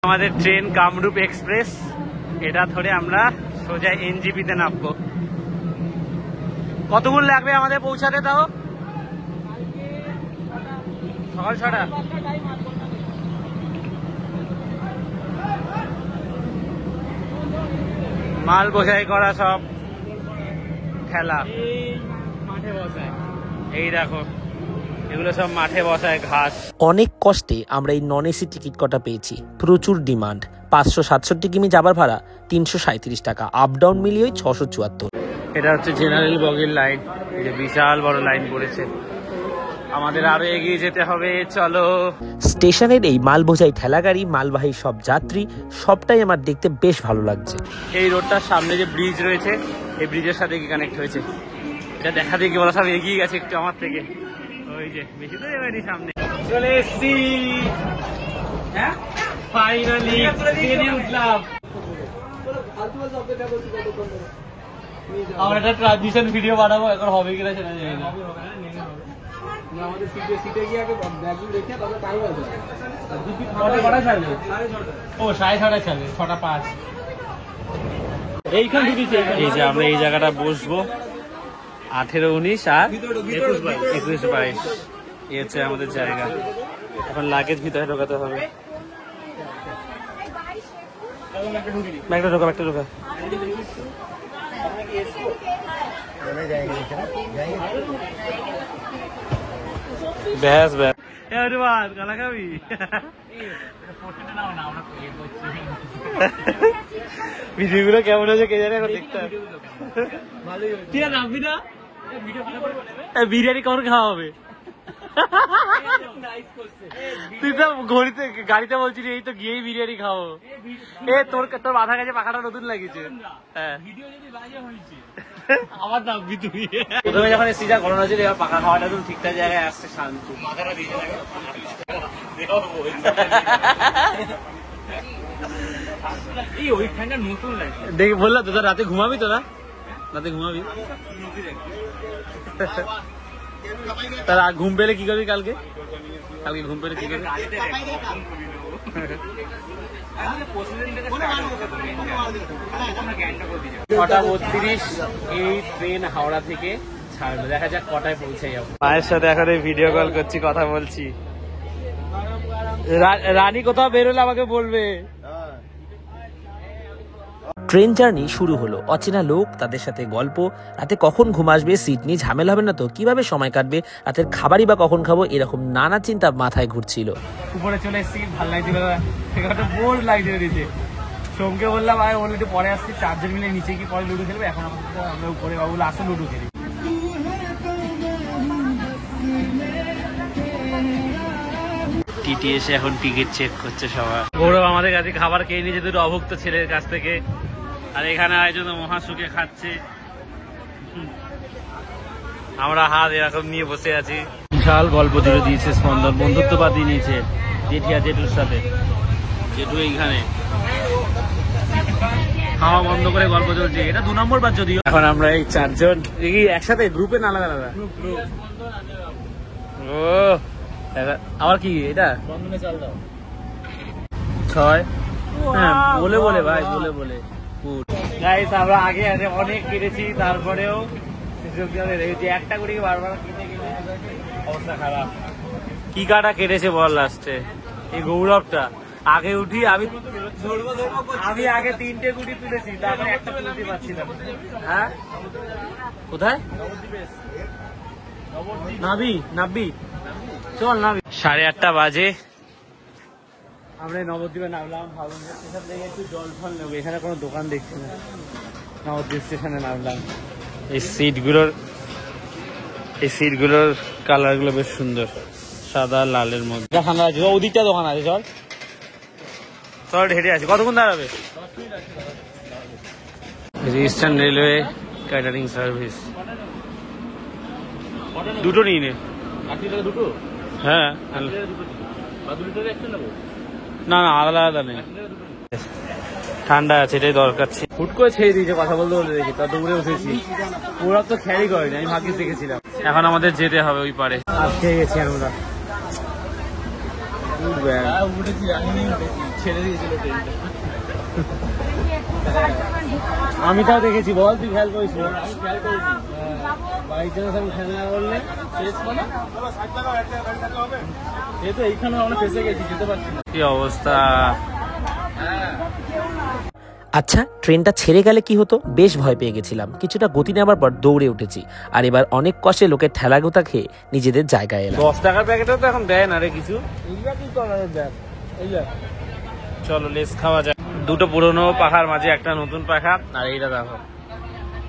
আমাদের train Kamrup express, এটা ধরে আমরা সোজা এনজিপিতে নামবো। কতক্ষণ লাগবে আমাদের পৌঁছাতে? তাও সকাল 6টা। মাল বোঝাই করা সব ঠেলা মাঠে বসায়, এই দেখো এগুলো সব মাঠে বসায় ঘাস। অনেক কষ্টে আমরা এই নন এসি টিকিট কটা পেয়েছি, প্রচুর ডিমান্ড। 567 কিমি যাবার ভাড়া 337 টাকা, আপ ডাউন মিলিয়ে 674। এটা হচ্ছে জেনারেল বগির লাইন, এই যে বিশাল বড় লাইন পড়েছে, আমাদের আরো এগিয়ে যেতে হবে। চলো। স্টেশনের এই মাল বোঝাই ঠেলা গাড়ি, মালবাহী সব যাত্রী, সবটাই আমার দেখতে বেশ ভালো লাগছে। এই রোডটার সামনে যে ব্রিজ রয়েছে, এই ব্রিজের সাথে কি কানেক্ট হয়েছে এটা দেখা দেখি ওরা সব এগিয়ে গেছে একটু আমার থেকে। ওই যে বেশি তো এবারই সামনে চলে এসছি, ফাইনালি ট্রেনে উঠলাম। আমরা একটা ট্রানজিশন ভিডিও বানাবো, এখন হবে কিনা সেটা জানি না। আমাদের সিটে গিয়ে আগে ব্যাগগুলো রেখে তবে টাইম আছে। কটা ছাড়বে? ও 6:30 ছাড়বে, 6:05। এইখান ঢুকেছে। এই যে আমরা এই জায়গাটা বসবো, 18, 19 আর 21, 22 এই হচ্ছে আমাদের জায়গা। এখন লাগেজ ভিতরে ঢোকাতে হবে। ব্যাগটা ঢোকা, ব্যাগটা ঢোকা। ব্যাস ব্যাস, গালা খাবি? ভিডিওগুলো কেমন হয়েছে কে জানে, এখন দেখতে নামবি না। বিরিয়ানি কখন খাওয়া হবে? তুই তো ঘড়িতে গাড়িতে বলছিলি এই তো গিয়েই বিরিয়ানি খাবো। তোর মাথার কাছে পাখাটা নতুন লাগিয়েছে। হ্যাঁ আমার নামবি তুই। প্রথমে যখন এসছি যা গরম হয়েছিল, এবার পাখা খাওয়াটা তো ঠিকঠাক জায়গায় আসছে, শান্তি। ওই ফ্যানটা নতুন লাগে দেখে বললাম তো। রাতে ঘুমাবি তোরা? রাতে ঘুমাবি? তারা ঘুম পেলে কি করবি কালকে? কালকে ঘুম পেলে কি করবি? 6:32 এই ট্রেন হাওড়া থেকে ছাড়বে, দেখা যাক কটায় পৌঁছে যাবো। মায়ের সাথে এখন ভিডিও কল করছি, কথা বলছি। রানী কোথাও বেরোলে আমাকে বলবে। ট্রেন জার্নি শুরু হলো, অচেনা লোক, তাদের সাথে গল্প, রাতে কখন ঘুম আসবে, সিট নিয়ে ঝামেলা হবে না তো, কিভাবে সময় কাটবে, রাতের খাবারই বা কখন খাবো, এরকম নানা চিন্তা মাথায় ঘুরছিল। উপরে চলে এসেছি, ভালো লাগছিল, বোর লাগছিল নিচে। সোমকে বললাম ভাই ওর একটু পরে আসছি, 4 জন মিলে নিচে কি পরে লুডো খেলবে। এখন আমরা উপরে বাবুল আসো লুডো খেলি। টিটি এসে এখন টিকিট চেক করছে সবাই। গৌরব আমাদের কাছে খাবার খেয়ে নিয়েছে দুটো অভুক্ত ছেলের কাছ থেকে, আর এখানে আয়োজন মহাসুখে খাচ্ছে। আমরা হাত এরকম নিয়ে বসে আছি। বিশাল গল্প জুড়ে দিয়েছে স্পন্দন, বন্ধুত্ববাদ দিয়ে নিয়েছে জেঠি আর জেঠুর সাথে। জেঠু এইখানে খাওয়া বন্ধ করে গল্প চলছে, এটা 2 নম্বর বার যদিও। এখন আমরা এই 4 জন একসাথে গ্রুপে না আলাদা আলাদা। ও আবার কি এটা 6? হ্যাঁ বলে বলে ভাই, বলে বলে। গাইস আমরা আগে অনেক কিনেছি, তারপরেও একটা করে বারবার কিনে কিনে অবস্থা খারাপ। কি কাটা কেটেছে বল লাস্টে? এই গৌরবটা আগে উঠি আমি আগে 3টে গুটি তুলেছি, তারপরে একটা তুলতে পারছিলাম। হ্যাঁ কোথায় নাবি? চল নাবি। 8:30 বাজে, আমরা নবদ্বীপে নামলাম। ভাবলাম স্টেশন থেকে একটু জল ফল নেবো, এখানে কোনো দোকান দেখছি না। নবদ্বীপ স্টেশনে নামলাম। এই সিটগুলোর কালার গুলো বেশ সুন্দর, সাদা লালের মধ্যে। ঠান্ডা আছে, ওদিকটা দোকান আছে, চল চল হেঁটে আছে। কতক্ষণ দাঁড়াবে? Eastern railway catering service. দুটো নিয়ে নে। দুটো? হ্যাঁ না না আলাদা আলাদা নেই, ঠান্ডা আছে এটাই দরকার ছিল। হুট করে ছেড়ে দিয়েছে কথা বলতে বলতে, দেখি তত দূরে উঠেছি। ওরা তো খেয়ালই করেনি, আমি ভাগ্যিস দেখেছিলাম। এখন আমাদের যেতে হবে ওই পারে। আর খেয়ে গেছি আমরা। ছেড়ে দিয়েছিল ট্রেনটা। আমি তাও দেখেছি, বল তুই খেয়াল করিস? আমি খেয়াল করিনি। বাই চান্স আমি খেয়াল না করলে শেষ মানে এই তো এইখানে আমরা ফেসে গেছি, যেতে পারছি না। কি অবস্থা! আচ্ছা, ট্রেনটা ছেড়ে গেলে কি হতো? বেশ ভয় পেয়ে গেছিলাম। কিছুটা গতি নেওয়ার পর দৌড়ে উঠেছি, আর এবার অনেক কষ্টে লোকের ঠেলা গোতা খেয়ে নিজেদের জায়গায় এলাম। 10 টাকার প্যাকেটও তো এখন দেয় না রে কিছু। চলো লেস খাওয়া যায়। দুটো পুরনো পাখার মাঝে একটা নতুন পাখা, আর এইটা দেখো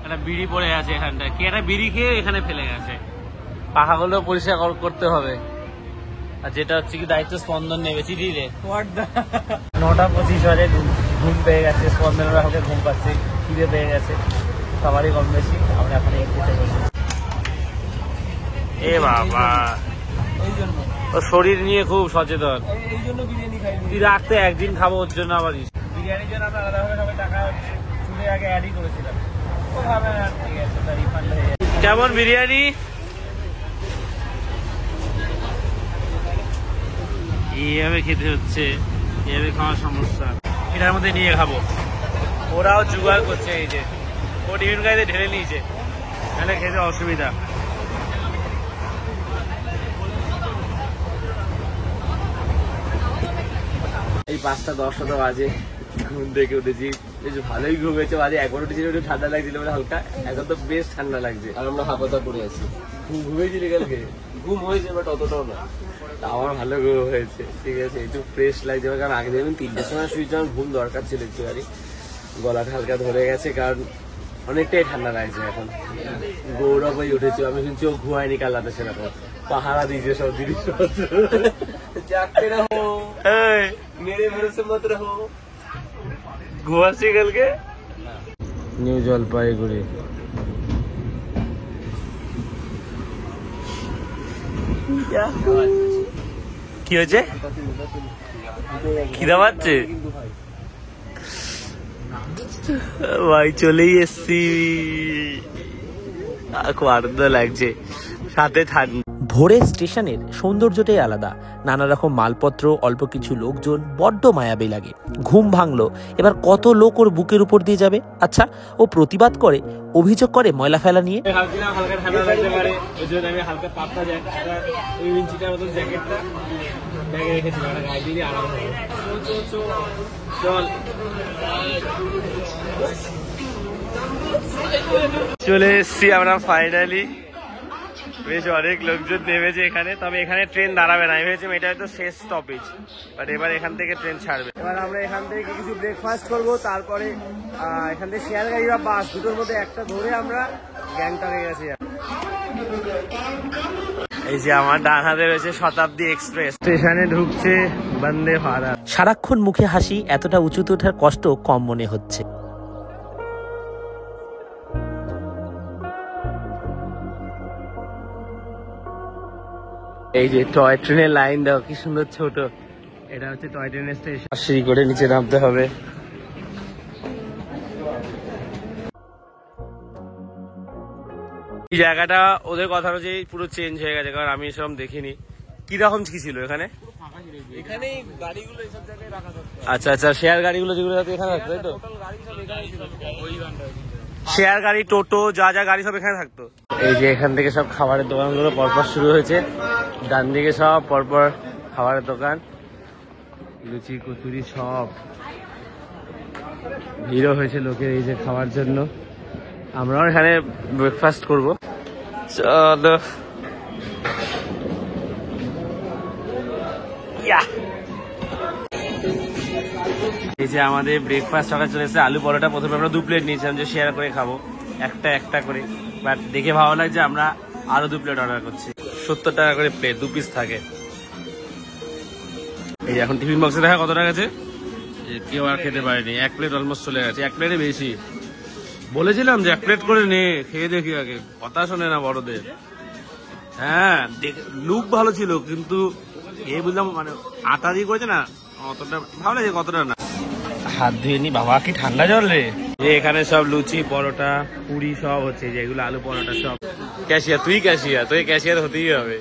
একটা বিড়ি পড়ে আছে এখানটায়। কে একটা বিড়ি খেয়ে এখানে ফেলে গেছে। পাখাগুলো পরিষ্কার করতে হবে। আর যেটা হচ্ছে কি দায়িত্ব স্পন্দন নেবে। চিঠি রে 9:25 বাজে, ঘুম পেয়ে গেছে স্পন্দনের, আমাকে ঘুম পাচ্ছে, খিদে পেয়ে গেছে সবারই কম বেশি। আমরা এখন খেতে বসেছি। এ বাবা, ও শরীর নিয়ে খুব সচেতন। এই জন্য বিরিয়ানি খাই। তুই রাখতে একদিন খাবো, ওর জন্য আবার বিরিয়ানির জন্য আমরা আলাদাভাবে সবাই টাকা চুলে আগে অ্যাডই করেছিলাম। ও ভাবে না, ঠিক আছে, তার রিফান্ড হয়ে যাবে। কেমন বিরিয়ানি? এইভাবে খেতে হচ্ছে, এইভাবে খাওয়ার সমস্যা। এটার মধ্যে নিয়ে খাবো। ওরাও জোগাড় করছে, এই যে ও টিফিন গাড়িতে ঢেলে নিয়েছে, তাহলে খেতে অসুবিধা। এই 5:10 বাজে, ঘুম থেকে উঠেছি, বেশ ভালোই ঘুমেছে। বাজে 11 উঠেছিল, একটু ঠান্ডা লাগছিল বলে হালকা, এখন তো বেশ ঠান্ডা লাগছে। আর আমরা হাফাতা পড়ে আছি। ঘুমিয়েছিলি কালকে? ঘুম হয়েছে, বাট অতটাও না। আমার ভালো ঘুম হয়েছে, ঠিক আছে, একটু ফ্রেশ লাগছে। কারণ আগে দেখুন 3টের সময় শুয়েছি, আমার ঘুম দরকার ছিল একটু। গাড়ি গলাটা হালকা ধরে গেছে, কারণ অনেকটাই ঠান্ডা লাগছে এখন। গৌরব হয়ে উঠেছে, আমি শুনছি ও ঘুমায়নি কাল রাতে সেরকম, পাহারা দিয়েছে সব জিনিসপত্র। জাগতে রহো, মেরে ভরসে মত রহো। ঘুমাচ্ছি কালকে। নিউ জলপাইগুড়ি। কি হয়েছে? খিদা পাচ্ছে ভাই, চলেই এসছি। খুব আনন্দ লাগছে, সাথে ঠান্ডা। ভোরের স্টেশনের সৌন্দর্যটাই আলাদা। নানা রকম মালপত্র, অল্প কিছু লোকজন, বড্ড মায়াবী লাগে। ঘুম ভাঙলো। এবার কত লোক ওর বুকের উপর দিয়ে যাবে। আচ্ছা, ও প্রতিবাদ করে, অভিযোগ করে ময়লা ফেলা নিয়ে। হালকা ঠান্ডা লাগতে পারে, ওই জন্য আমি হালকা পাতলা ওই ইঞ্চিটার মতন জ্যাকেটটা ব্যাগে রেখেছিলাম, গায়ে দিয়ে আরাম হবে। চল চলে এসছি আমরা ফাইনালি। বেশ অনেক লোকজন নেমেছে এখানে, তবে এখানে ট্রেন দাঁড়াবে না। আমি ভেবেছিলাম এটা হয়তো শেষ স্টপেজ, বাট এবার এখান থেকে ট্রেন ছাড়বে। এবার আমরা এখান থেকে কিছু ব্রেকফাস্ট করবো, তারপরে এখান থেকে শেয়ার গাড়ি বা বাস, দুটোর মধ্যে একটা ধরে আমরা গ্যাংটকে গেছি। এই যে আমার ডান হাতে রয়েছে শতাব্দী এক্সপ্রেস, স্টেশনে ঢুকছে বন্দে ভারত। সারাক্ষণ মুখে হাসি, এতটা উঁচুতে ওঠার কষ্ট কম মনে হচ্ছে। এই যে টয় ট্রেনের লাইন দাও, কি সুন্দর ছোট। এটা হচ্ছে টয় ট্রেনের স্টেশন। সিঁড়ি করে নিচে নামতে হবে। এই জায়গাটা ওদের কথা অনুযায়ী পুরো চেঞ্জ হয়ে গেছে, কারণ আমি এসব দেখিনি। কিরকম কি ছিল এখানে? এখানে গাড়িগুলো এইসব জায়গায় রাখা থাকতো। আচ্ছা আচ্ছা, শেয়ার গাড়িগুলো যেগুলো এখানে থাকতো, তাই তো? শেয়ার গাড়ি, টোটো, যা যা গাড়ি সব এখানে থাকতো। এই যে এখান থেকে সব খাবারের দোকানগুলো পরপর শুরু হয়েছে। ডান দিকে সব পরপর খাবারের দোকান, লুচি কচুরি সব। ভিড়ও হয়েছে লোকের এই যে খাওয়ার জন্য। আমরাও এখানে ব্রেকফাস্ট করবো। চলো এই যে আমাদের ব্রেকফাস্ট সকালে চলে এসেছে। আলু পরোটা প্রথমে আমরা 2 প্লেট নিয়েছিলাম, যে শেয়ার করে খাবো একটা একটা করে, বাট দেখে ভালো লাগছে আমরা আরো 2 প্লেট অর্ডার করছি। 70 টাকা করে প্লেট, 2 পিস থাকে। এই যে এখন টিফিন বক্সে দেখা কত টাকা আছে, কেউ আর খেতে পারেনি। 1 প্লেট অলমোস্ট চলে গেছে, 1 প্লেটে বেশি। বলেছিলাম যে 1 প্লেট করে নে, খেয়ে দেখি আগে, কথা শোনে না বড়দের। হ্যাঁ, লুক ভালো ছিল, কিন্তু এই বুঝলাম মানে আটা দিয়ে করেছে না, অতটা ভালো লাগে, কতটা না। হাত ধুয়ে নি বাবা, কি ঠান্ডা জল রে। যে এখানে সব লুচি পরোটা পুরি সব হচ্ছে, যেগুলো আলু পরোটা সব। ক্যাশিয়ার, তুই ক্যাশিয়ার, তুই ক্যাশিয়ার হতেই হবে।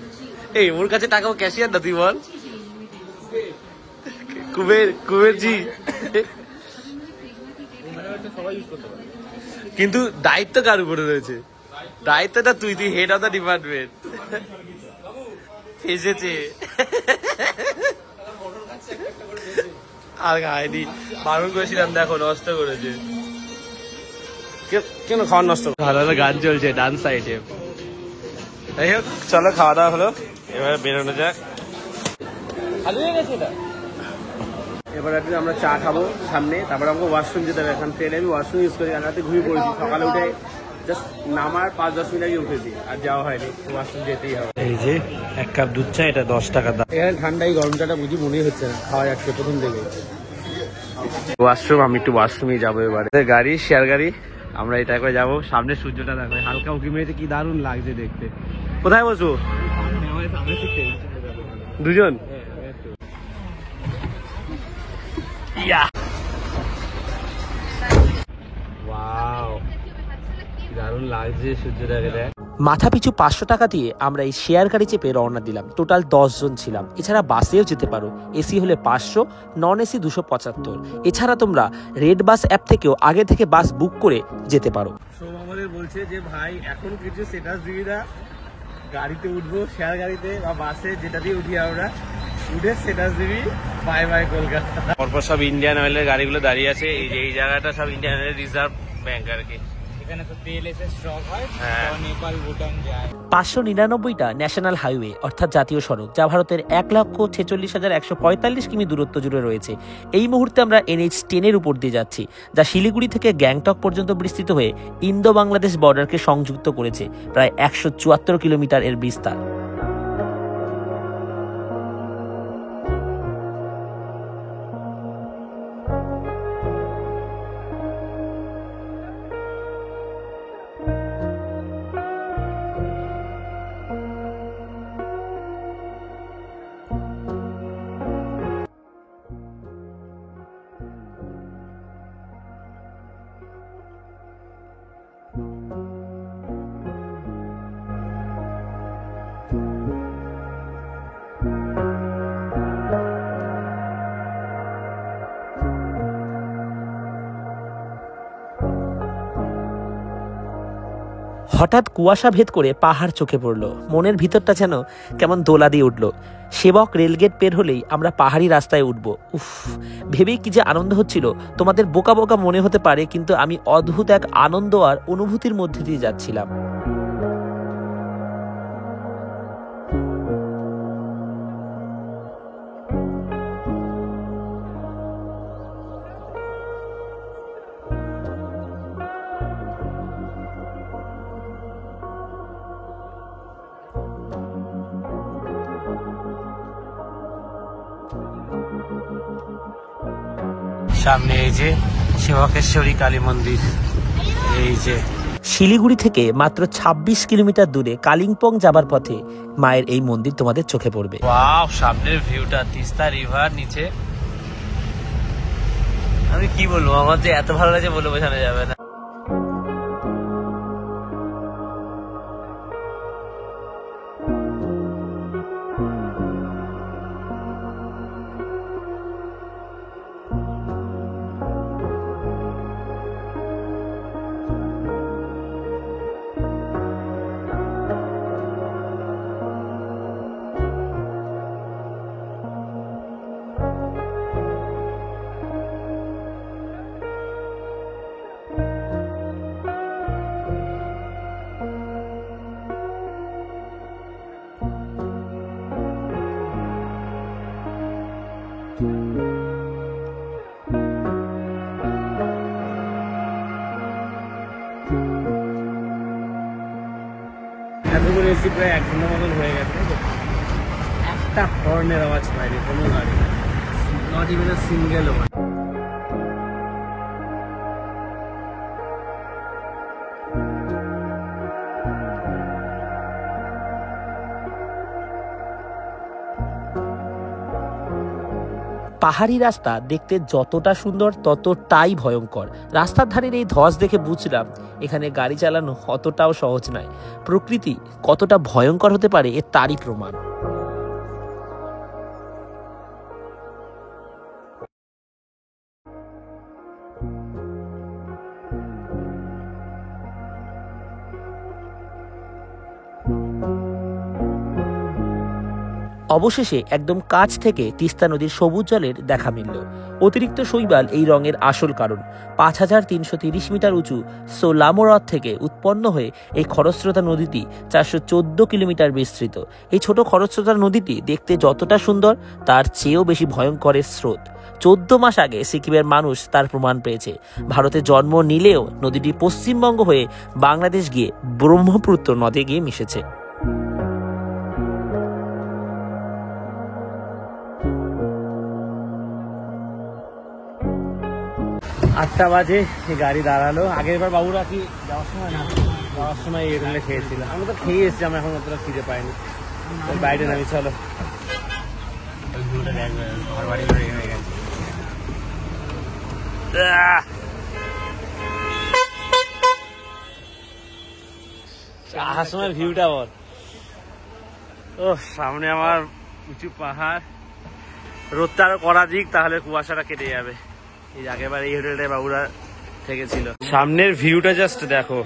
এই ওর কাছে টাকা, ক্যাশিয়ার না তুই বল। কুবেরজি। কিন্তু দায়িত্ব কার উপরে রয়েছে? দায়িত্বটা তুই হেড অফ দ্য ডিপার্টমেন্ট। এসেছে আর খায়নি, বারণ করেছিলাম, দেখো নষ্ট করেছে। কেন খাওয়ার নষ্ট? ভালো ভালো গান চলছে ডান সাইডে। যাই হোক, চলো খাওয়া দাওয়া হলো, এবার বেরোনো যাক। ভালো হয়ে গেছে এটা। এবার আমরা চা খাবো সামনে, তারপর আমাকে ওয়াশরুম যেতে হবে। এখন ট্রেনে আমি ওয়াশরুম ইউজ করি, রাতে ঘুমিয়ে পড়েছি, সকালে উঠে জাস্ট নামার 5-10 মিনিট আগে উঠেছি, আর যাওয়া হয়নি, ওয়াশরুম যেতেই হবে। এই যে 1 কাপ দুধ চা, এটা 10 টাকা দাম। এখানে ঠান্ডাই গরম চাটা বুঝি মনেই হচ্ছে না, খাওয়া যাচ্ছে প্রথম থেকে। ওয়াশরুম, আমি একটু ওয়াশরুমে যাবো এবারে। গাড়ি শেয়ার গাড়ি, আমরা এটা করে যাবো। সামনে সূর্যটা দেখো, হালকা উঁকি মেরেছে, কি দারুণ লাগছে দেখতে। কোথায় বসবো? দুজন? দারুণ লাগছে সূর্যটাকে দেখ। মাথা পিছু 500 টাকা দিয়ে আমরা এই শেয়ার গাড়ি চেপে রওনা দিলাম। টোটাল 10 জন ছিলাম। এছাড়া বাসেও যেতে পারো, এসি হলে 500, নন এসি 275। এছাড়া তোমরা রেড বাস অ্যাপ থেকেও আগে থেকে বাস বুক করে যেতে পারো। সব আমাদের বলছে যে ভাই এখন কিছু স্ট্যাটাস দিবি না, গাড়িতে উঠবো, শেয়ার গাড়িতে বা বাসে, যেটা দিয়ে উঠি আমরা, উঠে স্ট্যাটাস দিবি বাই বাই কলকাতা। পরপর সব ইন্ডিয়ান অয়েলের গাড়িগুলো দাঁড়িয়ে আছে। এই যে এই জায়গাটা সব ইন্ডিয়ান অয়েলের রিজার্ভ ব্যাংক আর কি। এখানে তো তেল এসে স্টক হয়, নেপাল ভুটান যায়। 599টা ন্যাশনাল হাইওয়ে অর্থাৎ জাতীয় সড়ক, যা ভারতের 1,46,145 কিমি দূরত্ব জুড়ে রয়েছে। এই মুহূর্তে আমরা NH-10 উপর দিয়ে যাচ্ছি, যা শিলিগুড়ি থেকে গ্যাংটক পর্যন্ত বিস্তৃত হয়ে ইন্দো বাংলাদেশ বর্ডারকে সংযুক্ত করেছে। প্রায় 174 কিলোমিটার এর বিস্তার। হঠাৎ কুয়াশা ভেদ করে পাহাড় চোখে পড়লো। মনের ভিতরটা যেন কেমন দোলা দিয়ে উঠলো। সেবক রেলগেট পের হলেই আমরা পাহাড়ি রাস্তায় উঠবো। উফ, ভেবেই কি যে আনন্দ হচ্ছিল। তোমাদের বোকা বোকা মনে হতে পারে, কিন্তু আমি অদ্ভুত এক আনন্দ আর অনুভূতির মধ্যে দিয়ে যাচ্ছিলাম। সামনে এই যে সেবকেশ্বরী কালী মন্দির। এই যে শিলিগুড়ি থেকে মাত্র 26 কিলোমিটার দূরে কালিম্পং যাবার পথে মায়ের এই মন্দির তোমাদের চোখে পড়বে। ওয়াও, সামনের ভিউটা, তিস্তা রিভার নিচে। আমি কি বলবো, আমার যে এত ভালো লাগছে বলে বোঝানো যাবে না। এতগুলো এসি প্রায় 1 ঘন্টার মতন হয়ে গেছে, একটা হর্নের আওয়াজ পাইনি কোনো গাড়ি, not even a single one. পাহাড়ি রাস্তা দেখতে যতটা সুন্দর ততটাই ভয়ঙ্কর। রাস্তার ধারের এই ধস দেখে বুঝলাম এখানে গাড়ি চালানো অতটাও সহজ নয়। প্রকৃতি কতটা ভয়ঙ্কর হতে পারে এর তারই প্রমাণ। অবশেষে একদম কাছ থেকে তিস্তা নদীর সবুজ জলের দেখা মিলল। অতিরিক্ত শৈবাল এই রঙের আসল কারণ। 5330 মিটার উঁচু সোলামো হ্রদ থেকে উৎপন্ন হয়ে এই খরস্রোতা নদীটি 414 কিলোমিটার বিস্তৃত। এই ছোট খরস্রোতা নদীটি দেখতে যতটা সুন্দর তার চেয়েও বেশি ভয়ঙ্কর স্রোত। 14 মাস আগে সিকিমের মানুষ তার প্রমাণ পেয়েছে। ভারতে জন্ম নিলেও নদীটি পশ্চিমবঙ্গ হয়ে বাংলাদেশ গিয়ে ব্রহ্মপুত্র নদে গিয়ে মিশেছে। 8টা বাজে গাড়ি দাঁড়ালো। আগের বার বাবুরা কি যাওয়ার সময় এই হোটেলে খেয়েছিল। আমরা তো খেয়ে এসেছি, আমরা এখন অতটা খিদে পাইনি। বাইরে নামি, চলো। আসার সময় ভিউটা বল। ও সামনে আমার উঁচু পাহাড়, রোদটা আরো কড়া দিক, তাহলে কুয়াশাটা কেটে যাবে। এই আগেবার এই হোটেলটায় বাবুরা থেকেছিল। সামনের ভিউটা জাস্ট দেখো,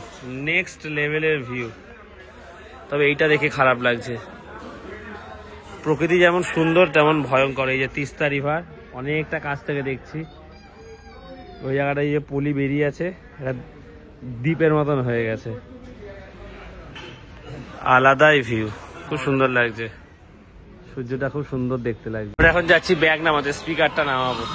নেক্সট লেভেলের ভিউ। তবে এইটা দেখে খারাপ লাগছে। প্রকৃতি যেমন সুন্দর তেমন ভয়ঙ্কর। এই যে তিস্তা রিভার অনেকটা কাছ থেকে দেখছি। ওই জায়গাটা এই যে পলি বেরিয়ে আছে, এটা দ্বীপের মতন হয়ে গেছে। আলাদাই ভিউ, খুব সুন্দর লাগছে। সূর্যটা খুব সুন্দর দেখতে লাগছে। আমরা এখন যাচ্ছি ব্যাগ নামাতে, স্পিকারটা নামাবো।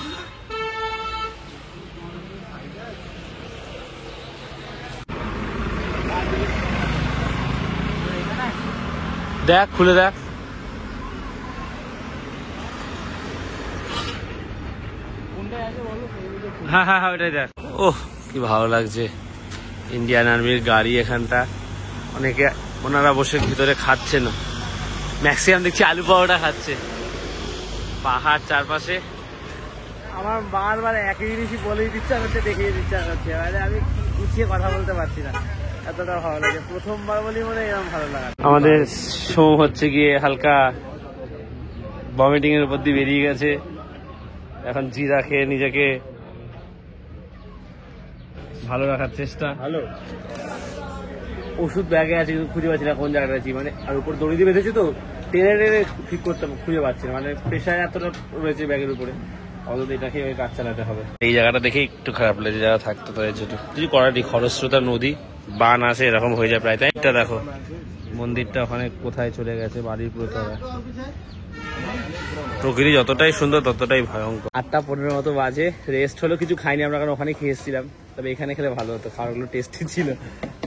দেখ, খুলে দেখ। হ্যাঁ হ্যাঁ হ্যাঁ, ওটাই দেখ। ওহ, কি ভালো লাগছে। ইন্ডিয়ান আর্মির গাড়ি এখানটা। অনেকে ওনারা বসে ভিতরে খাচ্ছে না, ম্যাক্সিমাম দেখছি আলু পাওয়াটা খাচ্ছে। পাহাড় চারপাশে। আমার বারবার একই জিনিসই বলেই ইচ্ছা করছে, দেখিয়ে ইচ্ছা করছে। মানে আমি গুছিয়ে কথা বলতে পারছি না, এতটা ভালো লাগে। প্রথমবার বলি মনে এরকম ভালো লাগে। আমাদের শো হচ্ছে গিয়ে হালকা ভমিটিং এর উপর দিয়ে বেরিয়ে গেছে। এখন জিরা খেয়ে নিজেকে ভালো রাখার চেষ্টা। ভালো ওষুধ ব্যাগে আছে, কিন্তু খুঁজে পাচ্ছি না কোন জায়গাটা আছি। মানে আর উপর দড়ি দিয়ে বেঁধেছি তো, টেনে টেনে ঠিক করতে খুঁজে পাচ্ছি না। মানে প্রেশার এতটা রয়েছে ব্যাগের উপরে, অন্তত এটা খেয়ে ওই কাজ চালাতে হবে। এই জায়গাটা দেখে একটু খারাপ লাগছে, যারা থাকতো তাদের জন্য কিছু করার নেই। খরস্রোতা নদী, বান আছে, এরকম হয়ে যায় প্রায়। তাই এটা দেখো, মন্দিরটা ওখানে কোথায় চলে গেছে, বাড়ির পুরো তলায়। প্রকৃতি যতটাই সুন্দর ততটাই ভয়ঙ্কর। 8:15 মতো বাজে। রেস্ট হলো, কিছু খাইনি আমরা, কারণ ওখানে খেয়েছিলাম। তবে এখানে খেলে ভালো হতো, খাবারগুলো টেস্টি ছিল,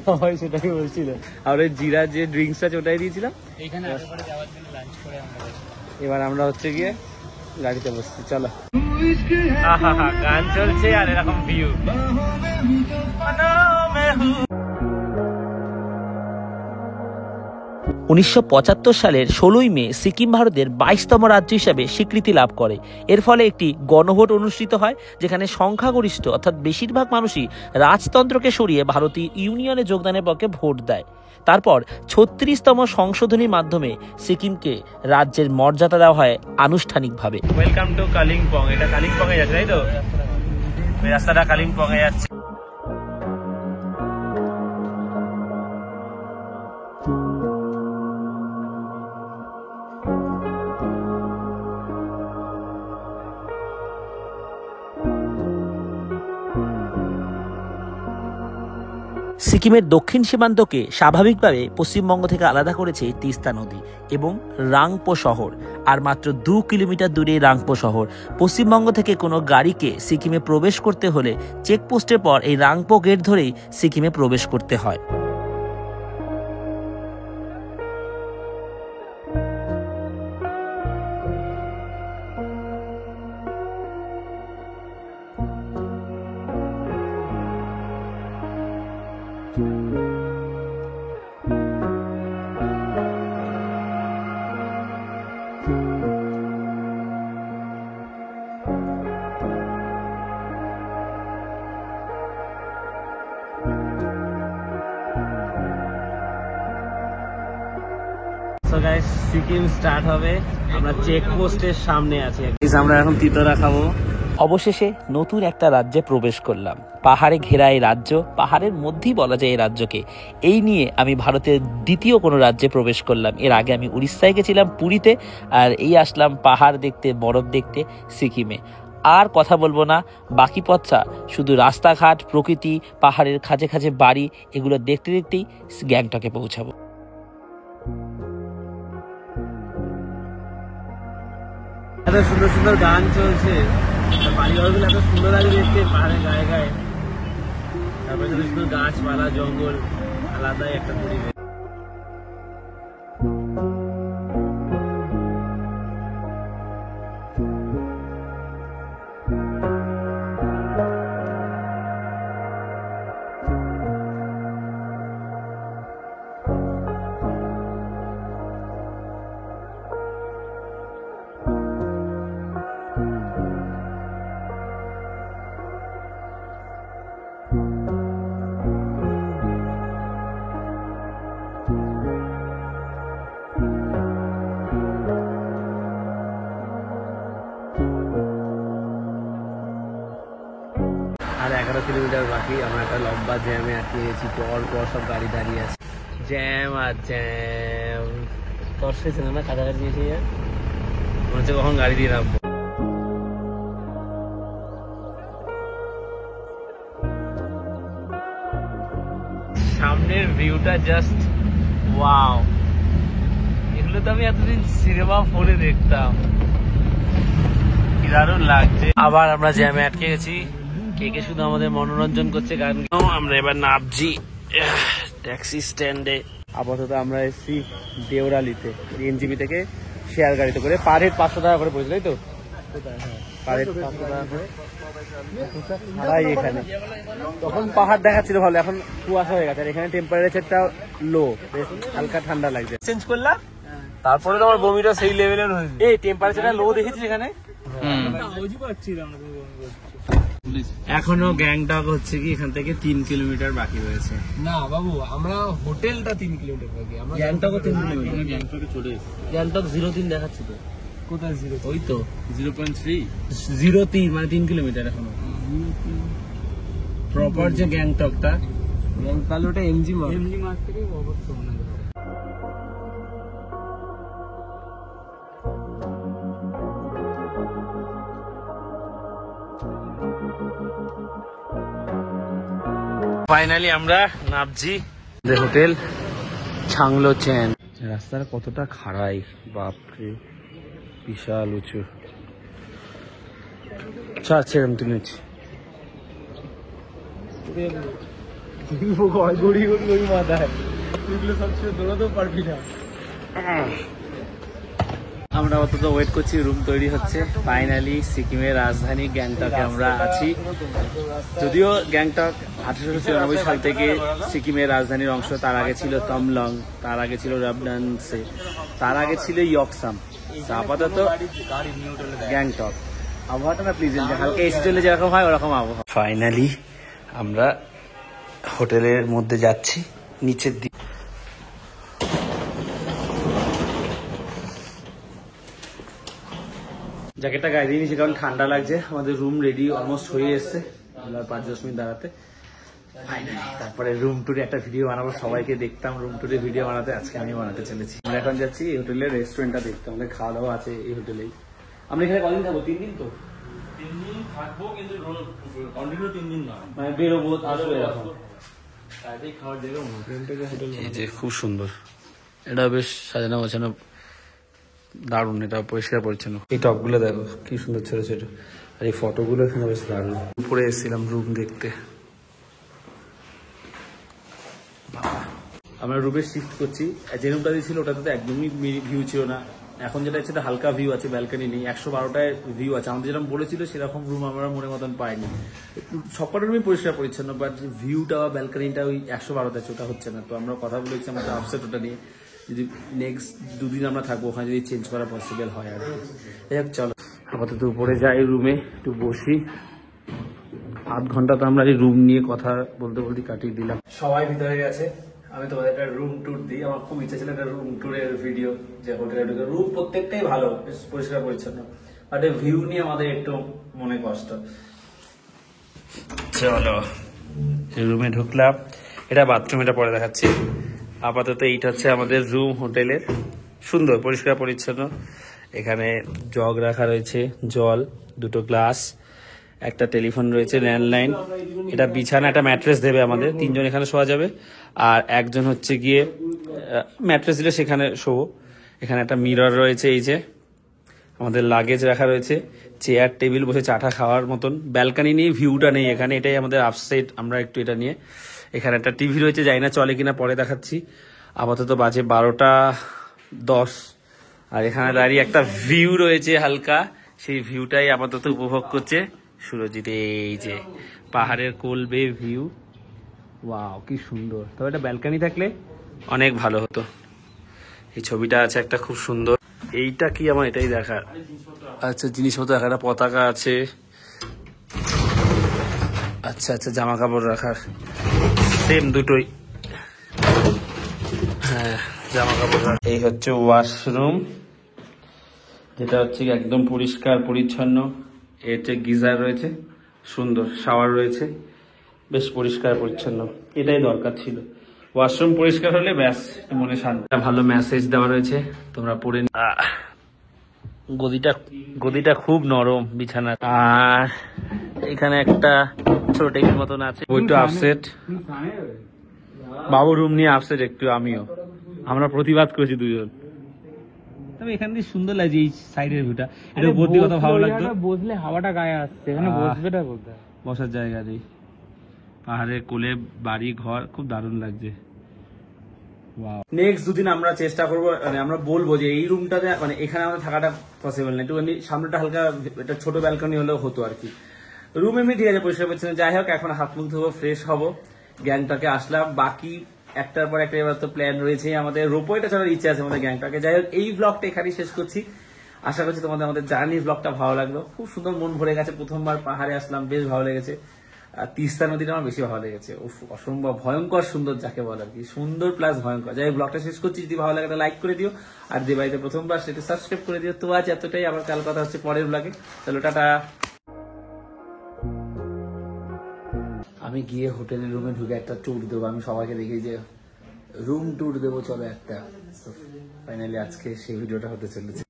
সবাই সেটাই বলছিল। আর ওই জিরা যে ড্রিঙ্কস আছে ওটাই দিয়েছিলাম। এবার আমরা হচ্ছে গিয়ে গাড়িতে বসছি, চলো। গান চলছে আর এরকম ভিউ। 1975 সালের 16ই মে সিকিম ভারতের 22তম রাজ্য হিসাবে স্বীকৃতি লাভ করে। এর ফলে একটি গণভোট অনুষ্ঠিত হয়, যেখানে সংখ্যাগরিষ্ঠ অর্থাৎ বেশিরভাগ মানুষই রাজতন্ত্রকে সরিয়ে ভারতীয় ইউনিয়নে যোগদানের পক্ষে ভোট দেয়। তারপর 36তম সংশোধনীর মাধ্যমে সিকিমকে রাজ্যের মর্যাদা দেওয়া হয় আনুষ্ঠানিকভাবে। Welcome to Kalimpong. এটা কালিম্পং এ যাচ্ছে, তাই তো? এই রাস্তাটা কালিম্পং এ যাচ্ছে। সিকিমের দক্ষিণ সীমান্তকে স্বাভাবিকভাবে পশ্চিমবঙ্গ থেকে আলাদা করেছে তিস্তা নদী এবং রাংপো শহর। আর মাত্র 2 কিলোমিটার দূরে রাংপো শহর। পশ্চিমবঙ্গ থেকে কোনো গাড়িকে সিকিমে প্রবেশ করতে হলে চেকপোস্টের পর এই রাংপো গেট ধরেই সিকিমে প্রবেশ করতে হয়। সিকিম স্টার্ট হবে, আমরা চেকপোস্টের সামনে আছি। আমরা এখন তিতরা খাবো, অবশেষে নতুন একটা রাজ্যে প্রবেশ করলাম। পাহাড়ে ঘেরা এই রাজ্য, পাহাড়ের মধ্যেই বলা যায় এই রাজ্যকে। এই নিয়ে আমি ভারতের দ্বিতীয় কোনো রাজ্যে প্রবেশ করলাম। এর আগে আমি উড়িষ্যায় গেছিলাম, পুরীতে, আর এই আসলাম পাহাড় দেখতে, বরফ দেখতে সিকিমে। আর কথা বলবো না, বাকি পথটা শুধু রাস্তাঘাট, প্রকৃতি, পাহাড়ের খাঁজে খাঁজে বাড়ি, এগুলো দেখতে দেখতেই গ্যাংটকে পৌঁছাবো। এত সুন্দর সুন্দর গান চলছে, বাড়িঘরগুলো এত সুন্দর লাগে দেখতে, পাহাড়ের গায়ে গায়ে, তারপরে সুন্দর সুন্দর গাছপালা, জঙ্গল, আলাদাই একটা পরিবেশ। আর 11 কিলোমিটার বাকি, আমরা একটা লম্বা জ্যামে আটকে গেছি, পর পর সব গাড়ি দাঁড়িয়ে আছে, জ্যাম আর জ্যাম। কষ্ট হয়েছে না কাছাকাছি এসে, মনে হচ্ছে কখন গাড়ি দিয়ে নামবো। সামনের ভিউটা জাস্ট ওয়াও, এগুলো তো আমি এতদিন সিনেমা ফোনে দেখতাম, কি দারুণ লাগছে। আবার আমরা জ্যামে আটকে গেছি, কে শুধু আমাদের মনোরঞ্জন করছে গান। আমরা এবার নামছি ট্যাক্সি স্ট্যান্ডে। আপাতত আমরা এসেছি দেওরালিতে, এনজিবি থেকে শেয়ার গাড়িতে করে পার হেড 500 টাকা করে পড়েছে, তাই তো? পার হেড 500 টাকা করে ছাড়াই এখানে। তখন পাহাড় দেখাচ্ছিল ভালো, এখন কুয়াশা হয়ে গেছে, আর এখানে টেম্পারেচারটা লো, হালকা ঠান্ডা লাগছে। চেঞ্জ করলাম, তারপরে তো আমার বমিটা সেই লেভেলের হয়েছে। এই টেম্পারেচারটা লো দেখেছিস এখানে? এখনো গ্যাংটক হচ্ছে কি এখান থেকে 3 কিলোমিটার বাকি রয়েছে। না বাবু, আমরা হোটেলটা 3 কিলোমিটার বাকি। আমরা গ্যাংটকও 3 কিলোমিটার। গ্যাংটকে চলে এসেছি। গ্যাংটক 03 দেখাচ্ছে তো। কোথায় 0? ওই তো 0.3 03, মানে 3 কিলোমিটার এখনো। প্রপার যে গ্যাংটকটা, তাহলে ওটা এমজি মার্ক থেকে অবশ্য মনে হয়। ফাইনালি আমরা নামছি হোটেল ছাংলো চেন। রাস্তাটা কতটা খাড়াই, বাপরে, বিশাল উঁচু। ছেড়ে তুলে নিচ্ছি। আমরা অতটা ওয়েট করছি, রুম তৈরি হচ্ছে। ফাইনালি সিকিমের রাজধানী গ্যাংটকে আমরা আছি। যদিও গ্যাংটক 1894 সাল থেকে সিকিমের রাজধানীর অংশ। তার আগে ছিল তমলং, তার আগে ছিল রাবডানসে, তার আগে ছিল ইয়কসাম। আপাতত গ্যাংটক। আবহাওয়াটা না প্লিজেন্ট, হালকা এসি চলে যেরকম হয় ওরকম আবহাওয়া। ফাইনালি আমরা হোটেলের মধ্যে যাচ্ছি, নিচের দিকে। জ্যাকেটটা গায়ে দিয়ে নিয়েছি কারণ ঠান্ডা লাগছে। আমাদের রুম রেডি অলমোস্ট হয়ে এসছে, 5-10 মিনিট দাঁড়াতে। ফাইনালি তারপরে রুম ট্যুরে একটা ভিডিও বানাবো, সবাইকে দেখতাম রুম ট্যুরে ভিডিও বানাতে, আজকে আমি বানাতে চলেছি। আমরা এখন যাচ্ছি এই হোটেলের রেস্টুরেন্টটা দেখতে, আমাদের খাওয়া দাওয়া আছে এই হোটেলেই। আমরা এখানে কদিন থাকবো? 3 দিন তো? 3 দিন থাকবো, কিন্তু কন্টিনিউ 3 দিন নয়, মানে বেরোবো আসবো এরকম। খাওয়ার জায়গা এই যে খুব সুন্দর, এটা বেশ সাজানো গোছানো, দারুণ। এটা পরিষ্কার পরিচ্ছন্ন। এই টপগুলো দেখো কি সুন্দর ছোট ছোট, আর এই ফটোগুলো এখানে বেশ দারুণ। উপরে এসেছিলাম রুম দেখতে। আমরা রুমে শিফট করছি। যে রুমটা দিয়েছিল ওটাতে তো একদমই ভিউ ছিল না, এখন যেটা হচ্ছে হালকা ভিউ আছে, ব্যালকনি নেই। 112টায় ভিউ আছে। আমাদের যেরকম বলেছিল সেরকম রুম আমরা মনে মতন পাইনি। সবকটা রুমই পরিষ্কার পরিচ্ছন্ন, বাট ভিউটা বা ব্যালকনিটা ওই 112তে আছে, ওটা হচ্ছে না। তো আমরা কথা বলেছি আমাদের আপসেট ওটা নিয়ে, যদি নেক্সট 2 দিন আমরা থাকবো ওখানে, যদি চেঞ্জ করা পসিবল হয় আর কি। চলো আপাতত উপরে যাই, রুমে একটু বসি। 8 ঘন্টা তো আমরা এই রুম নিয়ে কথা বলতে বলতে কাটিয়ে দিলাম। সবাই ভিতরে গেছে, আমি তোমাদের একটা রুম ট্যুর দিই। আমার খুব ইচ্ছা ছিল একটা রুম ট্যুরের ভিডিও, যে হোটেলের রুম প্রত্যেকটাই ভালো, পরিষ্কার পরিচ্ছন্ন, বাট ভিউ নিয়ে আমাদের একটু মনে কষ্ট। চলো রুমে ঢুকলাম, এটা বাথরুম, এটা পরে দেখাচ্ছি। আপাতত এইটা হচ্ছে আমাদের রুম হোটেলের, সুন্দর পরিষ্কার পরিচ্ছন্ন। এখানে জগ রাখা রয়েছে, জল, দুটো গ্লাস, একটা টেলিফোন রয়েছে, ল্যান্ডলাইন, এটা বিছানা, একটা ম্যাট্রেস দেবে আমাদের, 3 জন এখানে শোয়া যাবে। আর একজন হচ্ছে গিয়ে ম্যাট্রেস দিলে সেখানে শোবো। এখানে একটা মিরর রয়েছে, এই যে আমাদের লাগেজ রাখা রয়েছে, চেয়ার টেবিল, বসে চাটা খাওয়ার মতন। ব্যালকানি নিয়ে ভিউটা নেই এখানে, এটাই আমাদের আপসাইড, আমরা একটু এটা নিয়ে। এখানে একটা টিভি রয়েছে, জানি না চলে কিনা, পরে দেখাচ্ছি। আপাতত বাজে 12:10। আর এখানে দাঁড়িয়ে একটা ভিউ রয়েছে হালকা, সেই ভিউটাই আপাতত উপভোগ করছে সুরজিৎ। এই যে পাহাড়ের কোল বেয়ে ভিউ, ওয়াও কি সুন্দর। তবে এটা ব্যালকানি থাকলে অনেক ভালো হতো। এই ছবিটা আছে একটা খুব সুন্দর, এইটা কি আমার এটাই দেখার। আচ্ছা জিনিসপত্র দেখা, একটা পতাকা আছে, আচ্ছা আচ্ছা জামা কাপড় রাখার, সেম দুটোই, হ্যাঁ জামা কাপড় রাখার। এই হচ্ছে ওয়াশরুম, যেটা হচ্ছে একদম পরিষ্কার পরিচ্ছন্ন। এর হচ্ছে গিজার রয়েছে, সুন্দর শাওয়ার রয়েছে, বেশ পরিষ্কার পরিচ্ছন্ন, এটাই দরকার ছিল। ওয়াশরুম পরিষ্কার হলে ব্যাস মনে শান্তি। ভালো মেসেজ দেওয়া রয়েছে, তোমরা পড়ে গদিটা খুব নরম বিছানা। আর এখানে একটা ছোট টেবিল মতন আছে, একটু আপসেট, বাবু রুম নিয়ে আপসেট একটু, আমিও, আমরা প্রতিবাদ করেছি দুজন। তবে এখান দিয়ে সুন্দর লাগছে এই সাইডের ভিউটা, এটা উপর দিকে কত ভালো লাগতো। বসলে হাওয়াটা গায়ে আসছে, এখানে বসবেটা কোথায়? বসার জায়গা নেই, পাহাড়ের কোলে বাড়ি ঘর, খুব দারুণ লাগছে। নেক্সট দুদিন আমরা চেষ্টা করবো, মানে আমরা বলবো যে এই রুমটাতে, মানে এখানে আমাদের থাকাটা পসিবল না, একটু সামনেটা হালকা একটা ছোট ব্যালকনি হলেও হতো আর কি। রুম এমনি ঠিক আছে, পরিষ্কার পরিচ্ছন্ন। যাই হোক, এখন হাত মুখ ধোবো, ফ্রেশ হবো, গ্যাংটকে আসলাম। বাকি একটার পর একটা এবার তো প্ল্যান রয়েছে আমাদের, রোপওয়েটা চলার ইচ্ছা আছে আমাদের গ্যাংটকে। যাই হোক, এই ব্লগটা এখানেই শেষ করছি। আশা করছি তোমাদের আমাদের জার্নির ব্লগটা ভালো লাগলো, খুব সুন্দর, মন ভরে গেছে। প্রথমবার পাহাড়ে আসলাম, বেশ ভালো লেগেছে। আর তিস্তা নদীটা আমার বেশি ভালো লেগেছে, অসম্ভব ভয়ঙ্কর সুন্দর যাকে বলে আর কি, সুন্দর প্লাস ভয়ঙ্কর। যাই ব্লগটা শেষ করছি, যদি ভালো লাগে লাইক করে দিও, আর যে বাড়িতে প্রথমবার সেটা সাবস্ক্রাইব করে দিও। তো আজ এতটাই, আবার কাল কথা হচ্ছে পরের ব্লগে। চলো টাটা। আমি গিয়ে হোটেলের রুমে ঢুকে একটা ট্যুর দেবো, আমি সবাইকে দেখি যে রুম ট্যুর দেবো, চলো একটা। ফাইনালি আজকে সেই ভিডিওটা হতে চলেছে।